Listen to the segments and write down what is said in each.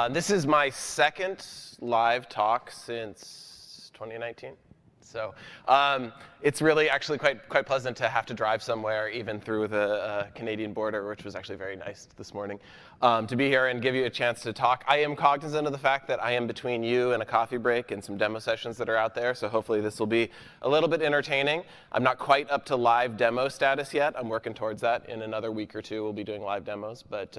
This is my second live talk since 2019. So it's really actually quite pleasant to have to drive somewhere, even through the Canadian border, which was actually very nice this morning, to be here and give you a chance to talk. I am cognizant of the fact that I am between you and a coffee break and some demo sessions that are out there, so hopefully this will be a little bit entertaining. I'm not quite up to live demo status yet. I'm working towards that. In another week or two, we'll be doing live demos, but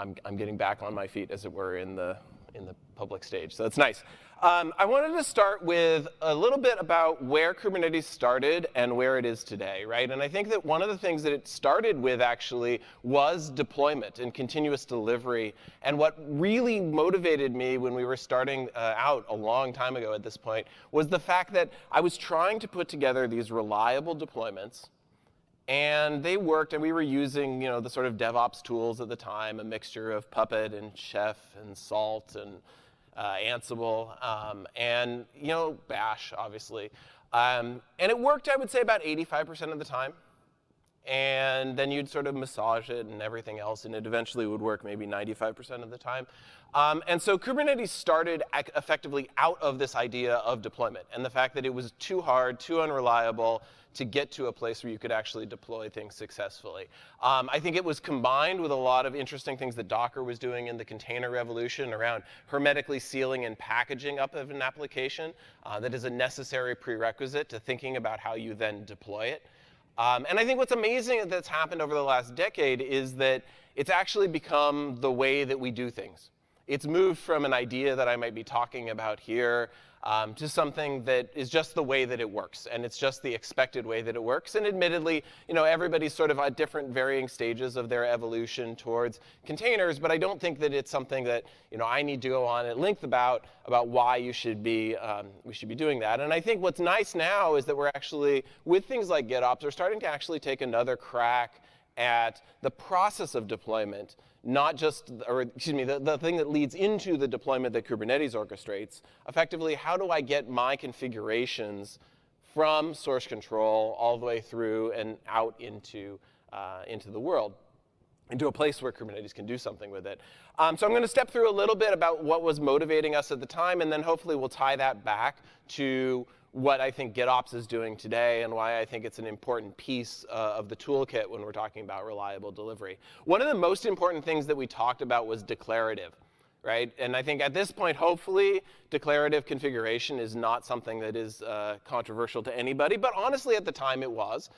I'm getting back on my feet, as it were, in the public stage, so it's nice. I wanted to start with a little bit about where Kubernetes started and where it is today, right? And I think that one of the things that it started with, actually, was deployment and continuous delivery. And what really motivated me when we were starting out a long time ago at this point was the fact that I was trying to put together these reliable deployments. And they worked, and we were using, the sort of DevOps tools at the time, a mixture of Puppet and Chef and Salt and Ansible, and Bash, obviously. And it worked, I would say, about 85% of the time. And then you'd sort of massage it and everything else, and it eventually would work maybe 95% of the time. And so Kubernetes started effectively out of this idea of deployment and the fact that it was too hard, too unreliable to get to a place where you could actually deploy things successfully. I think it was combined with a lot of interesting things that Docker was doing in the container revolution around hermetically sealing and packaging up of an application that is a necessary prerequisite to thinking about how you then deploy it. And I think what's amazing that's happened over the last decade is that it's actually become the way that we do things. It's moved from an idea that I might be talking about here to something that is just the way that it works, and it's just the expected way that it works. And admittedly, everybody's sort of at different varying stages of their evolution towards containers, but I don't think that it's something that I need to go on at length about why we should be doing that. And I think what's nice now is that we're actually, with things like GitOps, we're starting to actually take another crack at the process of deployment, not just, or excuse me, the thing that leads into the deployment that Kubernetes orchestrates. Effectively, how do I get my configurations from source control all the way through and out into the world, into a place where Kubernetes can do something with it. So I'm going to step through a little bit about what was motivating us at the time, and then hopefully we'll tie that back to what I think GitOps is doing today and why I think it's an important piece of the toolkit when we're talking about reliable delivery. One of the most important things that we talked about was declarative, right? And I think at this point, hopefully, declarative configuration is not something that is controversial to anybody, but honestly, at the time it was.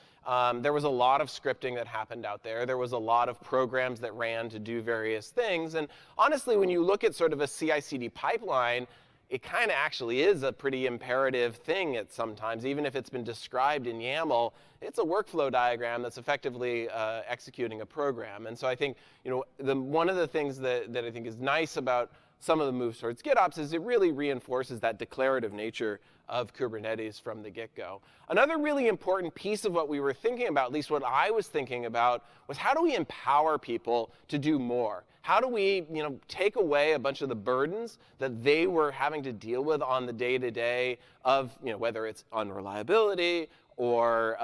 There was a lot of scripting that happened out there. There was a lot of programs that ran to do various things. And honestly, when you look at sort of a CI/CD pipeline, it kind of actually is a pretty imperative thing at sometimes, even if it's been described in YAML. It's a workflow diagram that's effectively executing a program. And so I think one of the things that I think is nice about some of the moves towards GitOps is it really reinforces that declarative nature of Kubernetes from the get-go. Another really important piece of what we were thinking about, at least what I was thinking about, was how do we empower people to do more? How do we take away a bunch of the burdens that they were having to deal with on the day-to-day of whether it's unreliability or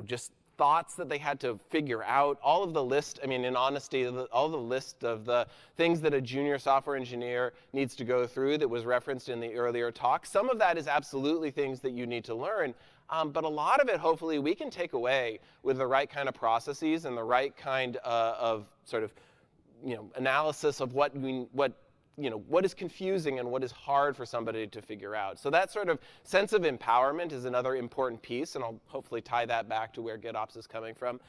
just thoughts that they had to figure out, all of the list, in honesty, all the list of the things that a junior software engineer needs to go through that was referenced in the earlier talk. Some of that is absolutely things that you need to learn, but a lot of it, hopefully, we can take away with the right kind of processes and the right kind of sort of analysis of what is confusing and what is hard for somebody to figure out. So that sort of sense of empowerment is another important piece, and I'll hopefully tie that back to where GitOps is coming from.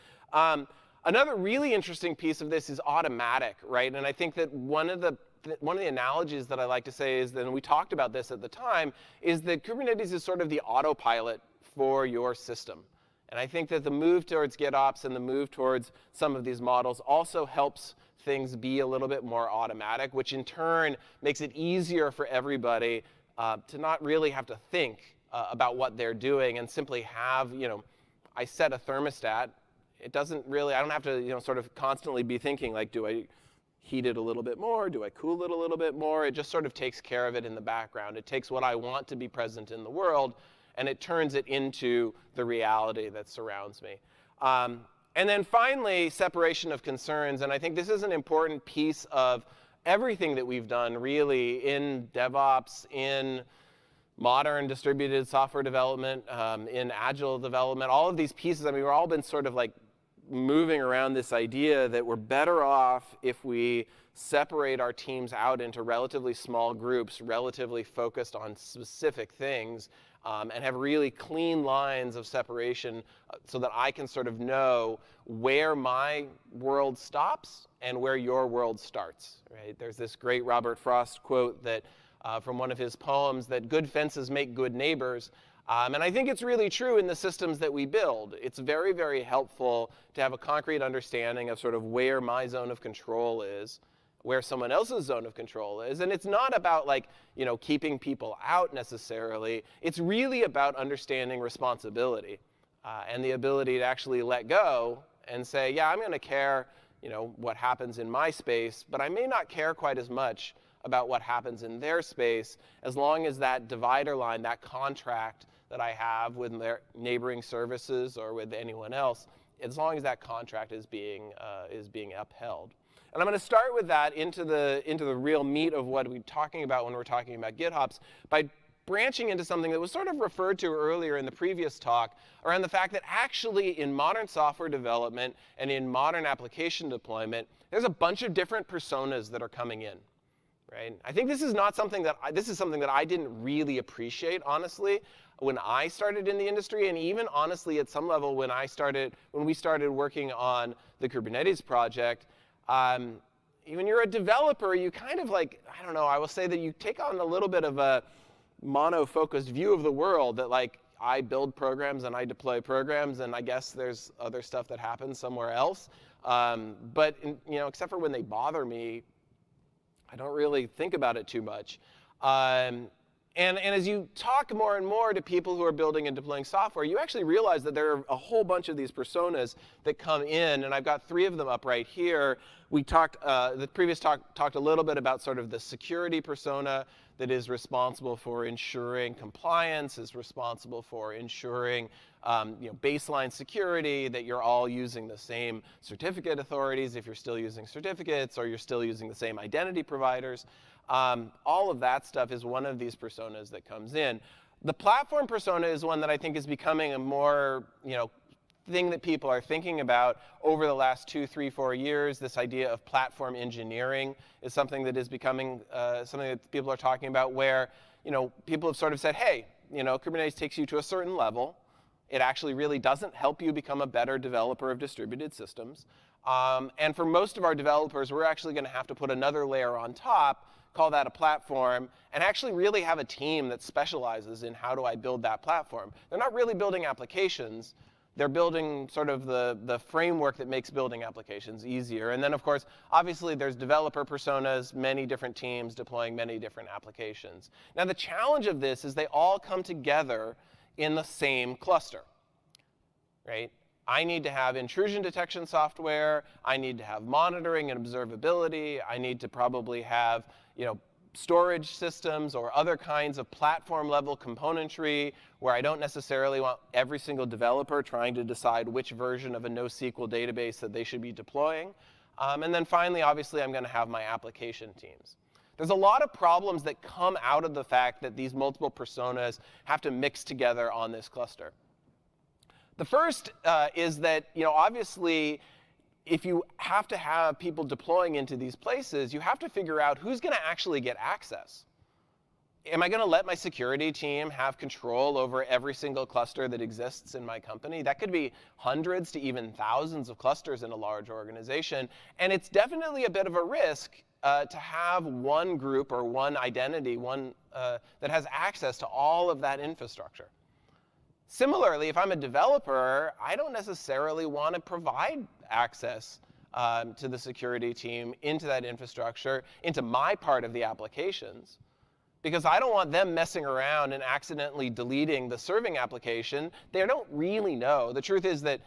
Another really interesting piece of this is automatic, right? And I think that one of the analogies that I like to say is, and we talked about this at the time, is that Kubernetes is sort of the autopilot for your system. And I think that the move towards GitOps and the move towards some of these models also helps things be a little bit more automatic, which in turn makes it easier for everybody to not really have to think about what they're doing and simply have, I set a thermostat. It doesn't really, I don't have to, sort of constantly be thinking like, do I heat it a little bit more? Do I cool it a little bit more? It just sort of takes care of it in the background. It takes what I want to be present in the world, and it turns it into the reality that surrounds me. And then finally, separation of concerns. And I think this is an important piece of everything that we've done really in DevOps, in modern distributed software development, in agile development, all of these pieces, I mean, we've all been sort of like moving around this idea that we're better off if we separate our teams out into relatively small groups, relatively focused on specific things, and have really clean lines of separation so that I can sort of know where my world stops and where your world starts, right? There's this great Robert Frost quote that from one of his poems that good fences make good neighbors. And I think it's really true in the systems that we build. It's very, very helpful to have a concrete understanding of sort of where my zone of control is, where someone else's zone of control is. And it's not about like, you know, keeping people out necessarily. It's really about understanding responsibility and the ability to actually let go and say, yeah, I'm going to care, you know, what happens in my space, but I may not care quite as much about what happens in their space, as long as that divider line, that contract that I have with their neighboring services or with anyone else, as long as that contract is being upheld. And I'm going to start with that into the real meat of what we're talking about when we're talking about GitOps by branching into something that was sort of referred to earlier in the previous talk around the fact that actually in modern software development and in modern application deployment, there's a bunch of different personas that are coming in. Right? I think this is something that I didn't really appreciate, honestly, when I started in the industry, and even honestly at some level when we started working on the Kubernetes project. When you're a developer, you kind of like, I don't know, I will say that you take on a little bit of a mono-focused view of the world, that like I build programs and I deploy programs, and I guess there's other stuff that happens somewhere else. But you know, except for when they bother me, I don't really think about it too much. And as you talk more and more to people who are building and deploying software, you actually realize that there are a whole bunch of these personas that come in, and I've got 3 of them up right here. We talked, the previous talk talked a little bit about sort of the security persona that is responsible for ensuring compliance, is responsible for ensuring you know, baseline security, that you're all using the same certificate authorities if you're still using certificates, or you're still using the same identity providers. All of that stuff is one of these personas that comes in. The platform persona is one that I think is becoming a more, you know, thing that people are thinking about over the last 2, 3, 4 years. This idea of platform engineering is something that is becoming something that people are talking about, where, you know, people have sort of said, hey, you know, Kubernetes takes you to a certain level. It actually really doesn't help you become a better developer of distributed systems. And for most of our developers, we're actually going to have to put another layer on top, call that a platform, and actually really have a team that specializes in how do I build that platform. They're not really building applications. They're building sort of the framework that makes building applications easier. And then, of course, obviously, there's developer personas, many different teams deploying many different applications. Now, the challenge of this is they all come together in the same cluster, right? I need to have intrusion detection software. I need to have monitoring and observability. I need to probably have, you know, storage systems or other kinds of platform-level componentry where I don't necessarily want every single developer trying to decide which version of a NoSQL database that they should be deploying. And then finally, obviously, I'm going to have my application teams. There's a lot of problems that come out of the fact that these multiple personas have to mix together on this cluster. The first is that, you know, obviously, if you have to have people deploying into these places, you have to figure out who's going to actually get access. Am I going to let my security team have control over every single cluster that exists in my company? That could be hundreds to even thousands of clusters in a large organization. And it's definitely a bit of a risk to have one group or one identity, that has access to all of that infrastructure. Similarly, if I'm a developer, I don't necessarily want to provide access to the security team into that infrastructure, into my part of the applications, because I don't want them messing around and accidentally deleting the serving application. They don't really know. The truth is that,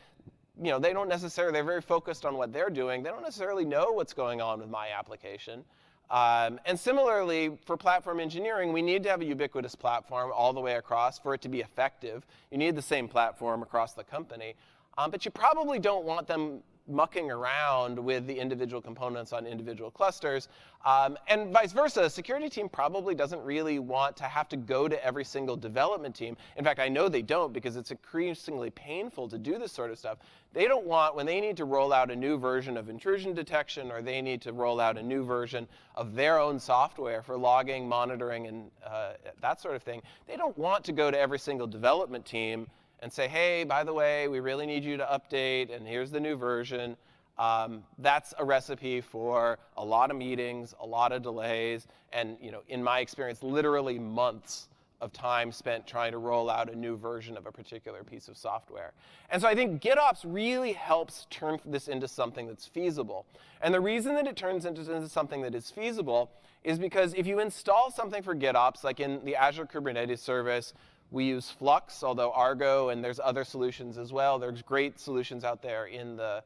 you know, they're very focused on what they're doing. They don't necessarily know what's going on with my application. And similarly, for platform engineering, we need to have a ubiquitous platform all the way across for it to be effective. You need the same platform across the company. But you probably don't want them mucking around with the individual components on individual clusters. And vice versa, a security team probably doesn't really want to have to go to every single development team. In fact, I know they don't, because it's increasingly painful to do this sort of stuff. They don't want, when they need to roll out a new version of intrusion detection, or they need to roll out a new version of their own software for logging, monitoring, and that sort of thing, they don't want to go to every single development team and say, hey, by the way, we really need you to update, and here's the new version. That's a recipe for a lot of meetings, a lot of delays, and in my experience, literally months of time spent trying to roll out a new version of a particular piece of software. And so I think GitOps really helps turn this into something that's feasible. And the reason that it turns into something that is feasible is because if you install something for GitOps, like in the Azure Kubernetes service, we use Flux, although Argo, and there's other solutions as well. There's great solutions out there in the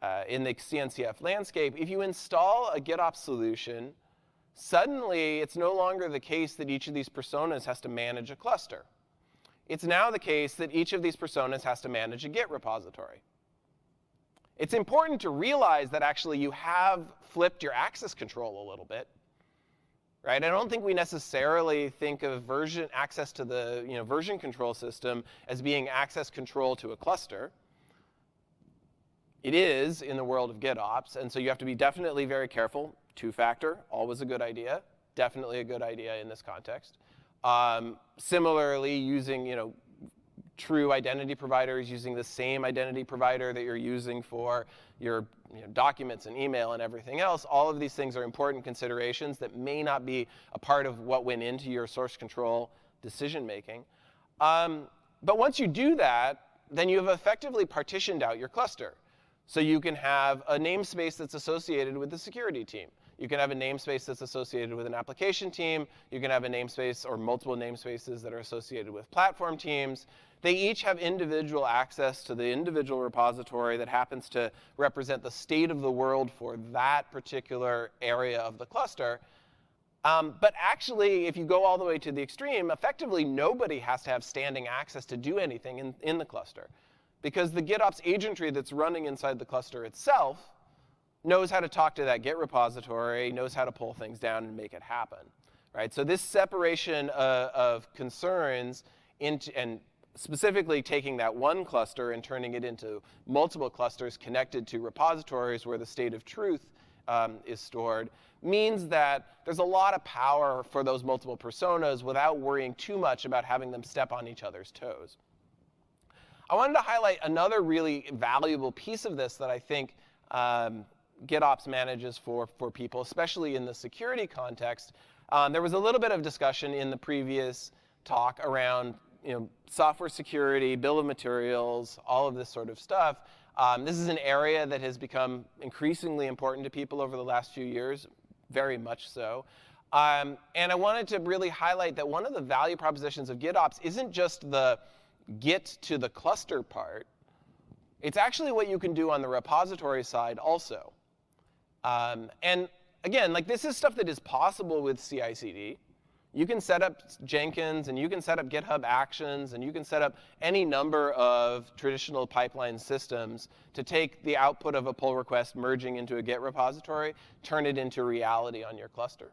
CNCF landscape. If you install a GitOps solution, suddenly it's no longer the case that each of these personas has to manage a cluster. It's now the case that each of these personas has to manage a Git repository. It's important to realize that actually you have flipped your access control a little bit. Right? I don't think we necessarily think of access to the version control system as being access control to a cluster. It is in the world of GitOps, and so you have to be definitely very careful. Two-factor, always a good idea. Definitely a good idea in this context. Similarly, using true identity providers, using the same identity provider that you're using for your documents and email and everything else, all of these things are important considerations that may not be a part of what went into your source control decision making. But once you do that, then you have effectively partitioned out your cluster. So you can have a namespace that's associated with the security team. You can have a namespace that's associated with an application team. You can have a namespace or multiple namespaces that are associated with platform teams. They each have individual access to the individual repository that happens to represent the state of the world for that particular area of the cluster. But actually, if you go all the way to the extreme, effectively nobody has to have standing access to do anything in the cluster. Because the GitOps agentry that's running inside the cluster itself knows how to talk to that Git repository, knows how to pull things down and make it happen. Right? So this separation of concerns and specifically taking that one cluster and turning it into multiple clusters connected to repositories where the state of truth is stored means that there's a lot of power for those multiple personas without worrying too much about having them step on each other's toes. I wanted to highlight another really valuable piece of this that I think GitOps manages for people, especially in the security context. There was a little bit of discussion in the previous talk around software security, bill of materials, all of this sort of stuff. This is an area that has become increasingly important to people over the last few years, very much so. And I wanted to really highlight that one of the value propositions of GitOps isn't just the Git to the cluster part. It's actually what you can do on the repository side also. And again, this is stuff that is possible with CI/CD. You can set up Jenkins, and you can set up GitHub Actions, and you can set up any number of traditional pipeline systems to take the output of a pull request merging into a Git repository, turn it into reality on your cluster.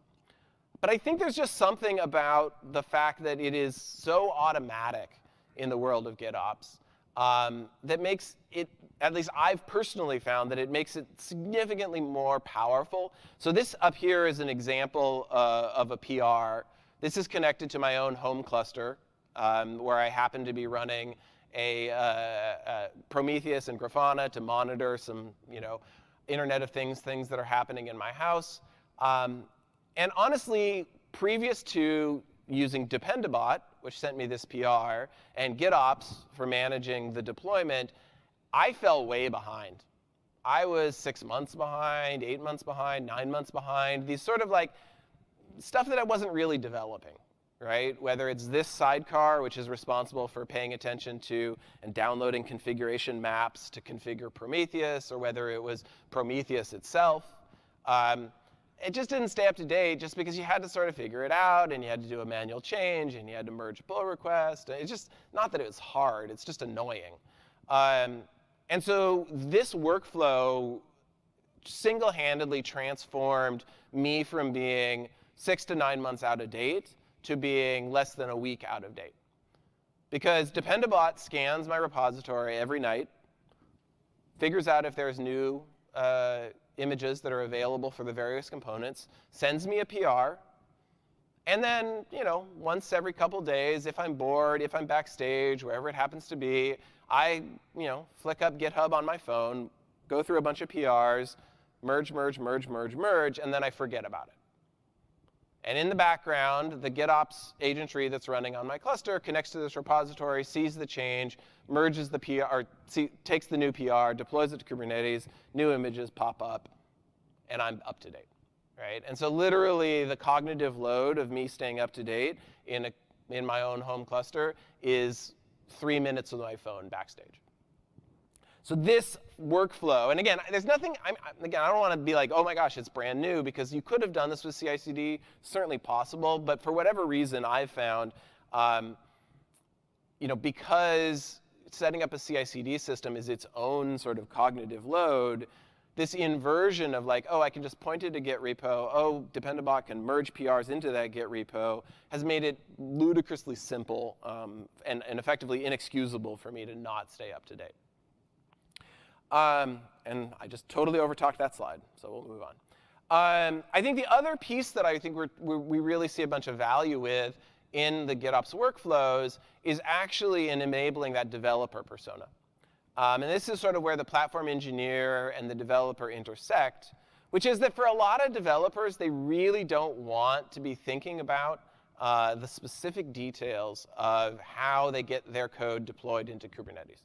But I think there's just something about the fact that it is so automatic in the world of GitOps that makes it, at least I've personally found, that it makes it significantly more powerful. So this up here is an example of a PR. This is connected to my own home cluster, where I happen to be running a Prometheus and Grafana to monitor some, Internet of Things that are happening in my house. And honestly, previous to using Dependabot, which sent me this PR, and GitOps for managing the deployment, I fell way behind. I was 6 months behind, 8 months behind, 9 months behind, these sort of stuff that I wasn't really developing, right? Whether it's this sidecar, which is responsible for paying attention to and downloading configuration maps to configure Prometheus, or whether it was Prometheus itself. It just didn't stay up to date just because you had to sort of figure it out, and you had to do a manual change, and you had to merge a pull request. It's just not that it was hard, it's just annoying. And so this workflow single-handedly transformed me from being 6 to 9 months out of date to being less than a week out of date. Because Dependabot scans my repository every night, figures out if there's new images that are available for the various components, sends me a PR, and then, once every couple days, if I'm bored, if I'm backstage, wherever it happens to be, I, flick up GitHub on my phone, go through a bunch of PRs, merge, and then I forget about it. And in the background, the GitOps agentry that's running on my cluster connects to this repository, sees the change, merges the PR, or takes the new PR, deploys it to Kubernetes, new images pop up, and I'm up to date. Right? And so literally, the cognitive load of me staying up to date in my own home cluster is 3 minutes with my phone backstage. So this workflow, and again, there's nothing, I don't want to be like, oh my gosh, it's brand new, because you could have done this with CI/CD, certainly possible, but for whatever reason, I've found, because setting up a CI/CD system is its own sort of cognitive load, this inversion of like, oh, I can just point it to Git repo, oh, Dependabot can merge PRs into that Git repo, has made it ludicrously simple and effectively inexcusable for me to not stay up to date. And I just totally overtalked that slide, so we'll move on. I think the other piece that I think we really see a bunch of value with in the GitOps workflows is actually in enabling that developer persona. And this is sort of where the platform engineer and the developer intersect, which is that for a lot of developers, they really don't want to be thinking about the specific details of how they get their code deployed into Kubernetes.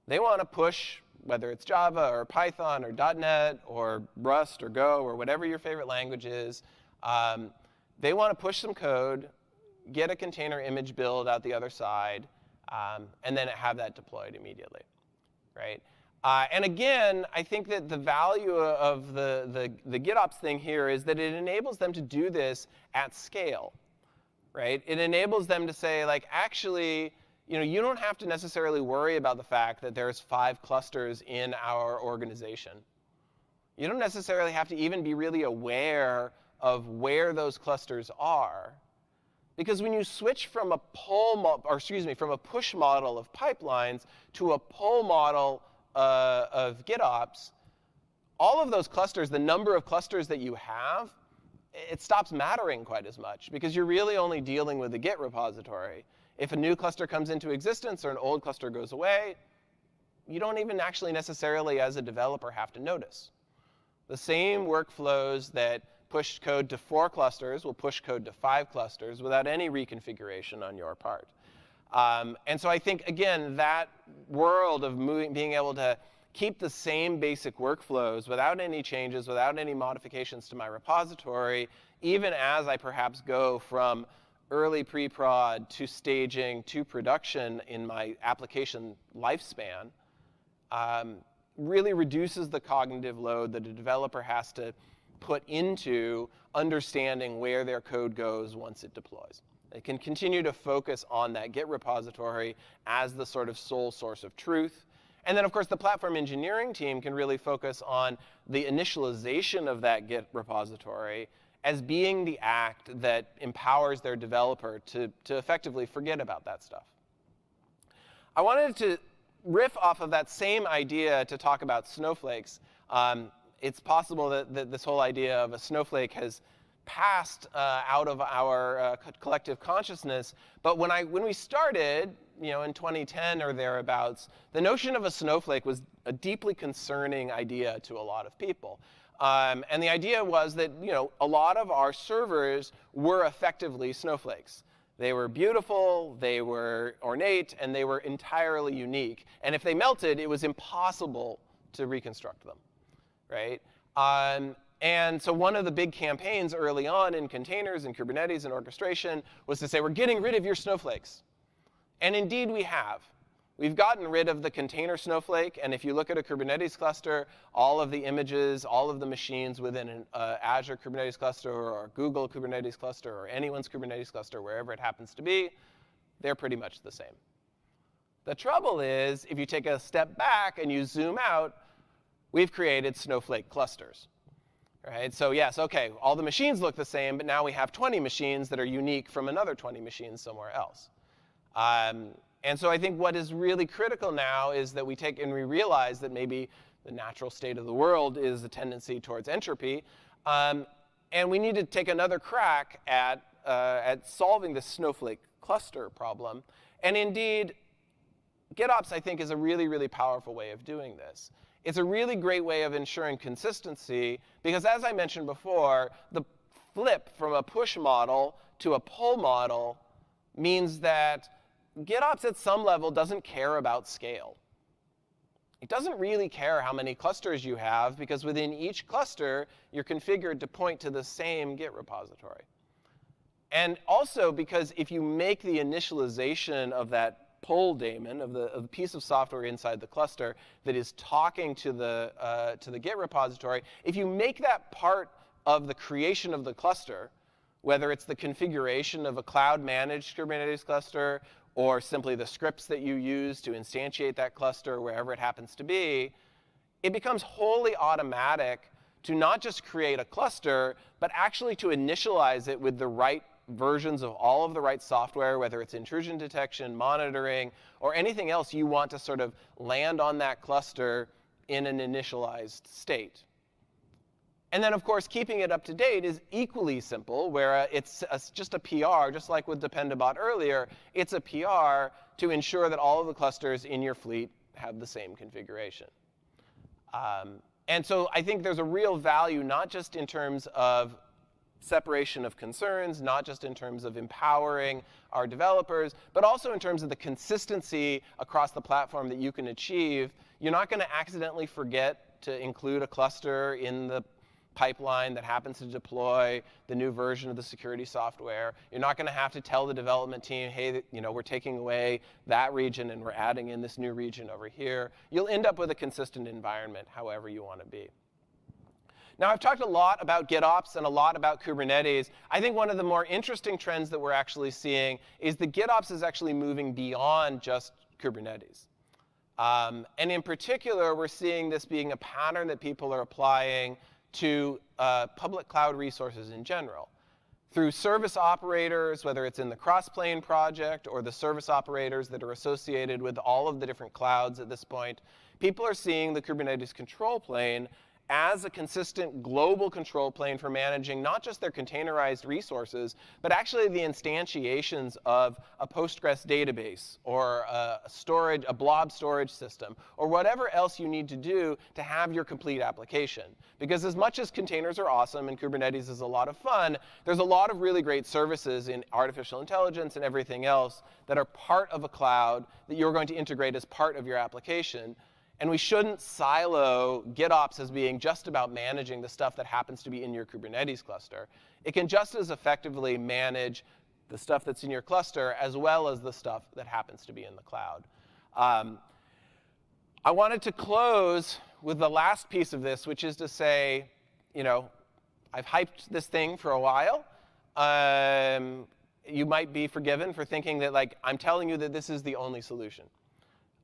They want to push, whether it's Java or Python or .NET or Rust or Go or whatever your favorite language is, they want to push some code, get a container image build out the other side, and then have that deployed immediately, right? And again, I think that the value of the GitOps thing here is that it enables them to do this at scale, right? It enables them to say, like, actually, you don't have to necessarily worry about the fact that there's 5 clusters in our organization. You don't necessarily have to even be really aware of where those clusters are. Because when you switch from a from a push model of pipelines to a pull model of GitOps, all of those clusters, the number of clusters that you have, it stops mattering quite as much, because you're really only dealing with the Git repository. If a new cluster comes into existence or an old cluster goes away, you don't even actually necessarily, as a developer, have to notice. The same workflows that push code to 4 clusters will push code to 5 clusters without any reconfiguration on your part. And so I think, again, that world of being able to keep the same basic workflows without any changes, without any modifications to my repository, even as I perhaps go from early pre-prod to staging to production in my application lifespan, really reduces the cognitive load that a developer has to put into understanding where their code goes once it deploys. They can continue to focus on that Git repository as the sort of sole source of truth. And then, of course, the platform engineering team can really focus on the initialization of that Git repository as being the act that empowers their developer to effectively forget about that stuff. I wanted to riff off of that same idea to talk about snowflakes. It's possible that this whole idea of a snowflake has passed out of our collective consciousness. But when we started, in 2010 or thereabouts, the notion of a snowflake was a deeply concerning idea to a lot of people. And the idea was that a lot of our servers were effectively snowflakes. They were beautiful, they were ornate, and they were entirely unique. And if they melted, it was impossible to reconstruct them, right? And so one of the big campaigns early on in containers and Kubernetes and orchestration was to say, we're getting rid of your snowflakes. And indeed we have. We've gotten rid of the container snowflake, and if you look at a Kubernetes cluster, all of the images, all of the machines within an Azure Kubernetes cluster or a Google Kubernetes cluster or anyone's Kubernetes cluster, wherever it happens to be, they're pretty much the same. The trouble is, if you take a step back and you zoom out, we've created snowflake clusters. Right? So yes, OK, all the machines look the same, but now we have 20 machines that are unique from another 20 machines somewhere else. And so I think what is really critical now is that we take and we realize that maybe the natural state of the world is a tendency towards entropy. And we need to take another crack at solving this snowflake cluster problem. And indeed, GitOps, I think, is a really, really powerful way of doing this. It's a really great way of ensuring consistency, because as I mentioned before, the flip from a push model to a pull model means that GitOps at some level doesn't care about scale. It doesn't really care how many clusters you have, because within each cluster, you're configured to point to the same Git repository. And also because if you make the initialization of that pull daemon, of the piece of software inside the cluster that is talking to the Git repository, if you make that part of the creation of the cluster, whether it's the configuration of a cloud-managed Kubernetes cluster or simply the scripts that you use to instantiate that cluster wherever it happens to be, it becomes wholly automatic to not just create a cluster, but actually to initialize it with the right versions of all of the right software, whether it's intrusion detection, monitoring, or anything else you want to sort of land on that cluster in an initialized state. And then, of course, keeping it up to date is equally simple, where it's just a PR, just like with Dependabot earlier. It's a PR to ensure that all of the clusters in your fleet have the same configuration. And so I think there's a real value, not just in terms of separation of concerns, not just in terms of empowering our developers, but also in terms of the consistency across the platform that you can achieve. You're not going to accidentally forget to include a cluster in the pipeline that happens to deploy the new version of the security software. You're not going to have to tell the development team, hey, we're taking away that region and we're adding in this new region over here. You'll end up with a consistent environment, however you want to be. Now, I've talked a lot about GitOps and a lot about Kubernetes. I think one of the more interesting trends that we're actually seeing is that GitOps is actually moving beyond just Kubernetes. And in particular, we're seeing this being a pattern that people are applying to public cloud resources in general. Through service operators, whether it's in the Crossplane project or the service operators that are associated with all of the different clouds at this point, people are seeing the Kubernetes control plane as a consistent global control plane for managing not just their containerized resources, but actually the instantiations of a Postgres database or a blob storage system, or whatever else you need to do to have your complete application. Because as much as containers are awesome and Kubernetes is a lot of fun, there's a lot of really great services in artificial intelligence and everything else that are part of a cloud that you're going to integrate as part of your application. And we shouldn't silo GitOps as being just about managing the stuff that happens to be in your Kubernetes cluster. It can just as effectively manage the stuff that's in your cluster as well as the stuff that happens to be in the cloud. I wanted to close with the last piece of this, which is to say, I've hyped this thing for a while. You might be forgiven for thinking that, I'm telling you that this is the only solution.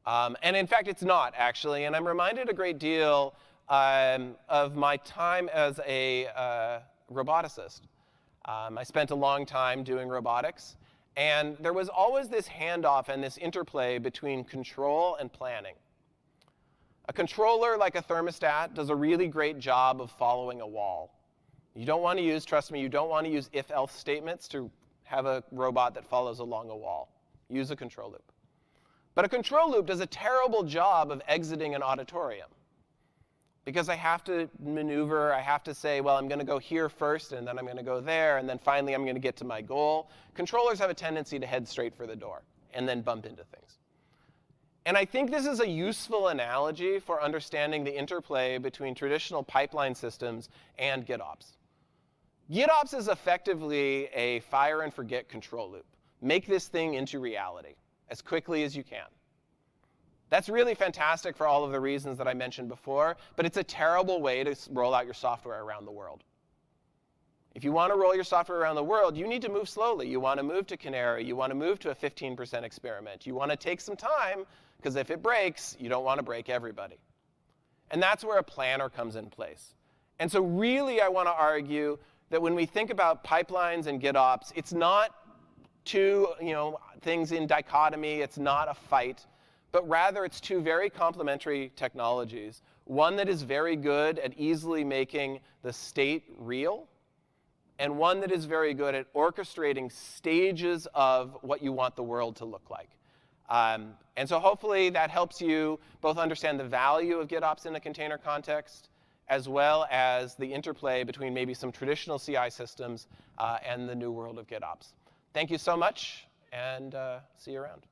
And in fact, it's not, actually. And I'm reminded a great deal of my time as a roboticist. I spent a long time doing robotics. And there was always this handoff and this interplay between control and planning. A controller, like a thermostat, does a really great job of following a wall. You don't want to use, trust me, you don't want to use if-else statements to have a robot that follows along a wall. Use a control loop. But a control loop does a terrible job of exiting an auditorium. Because I have to maneuver, I have to say, well, I'm going to go here first, and then I'm going to go there, and then finally I'm going to get to my goal. Controllers have a tendency to head straight for the door and then bump into things. And I think this is a useful analogy for understanding the interplay between traditional pipeline systems and GitOps. GitOps is effectively a fire and forget control loop. Make this thing into reality as quickly as you can. That's really fantastic for all of the reasons that I mentioned before, but it's a terrible way to roll out your software around the world. If you want to roll your software around the world, you need to move slowly. You want to move to Canary. You want to move to a 15% experiment. You want to take some time, because if it breaks, you don't want to break everybody. And that's where a planner comes in place. And so really, I want to argue that when we think about pipelines and GitOps, it's not two things in dichotomy. It's not a fight. But rather, it's two very complementary technologies. One that is very good at easily making the state real, and one that is very good at orchestrating stages of what you want the world to look like. And so hopefully that helps you both understand the value of GitOps in a container context, as well as the interplay between maybe some traditional CI systems and the new world of GitOps. Thank you so much, and see you around.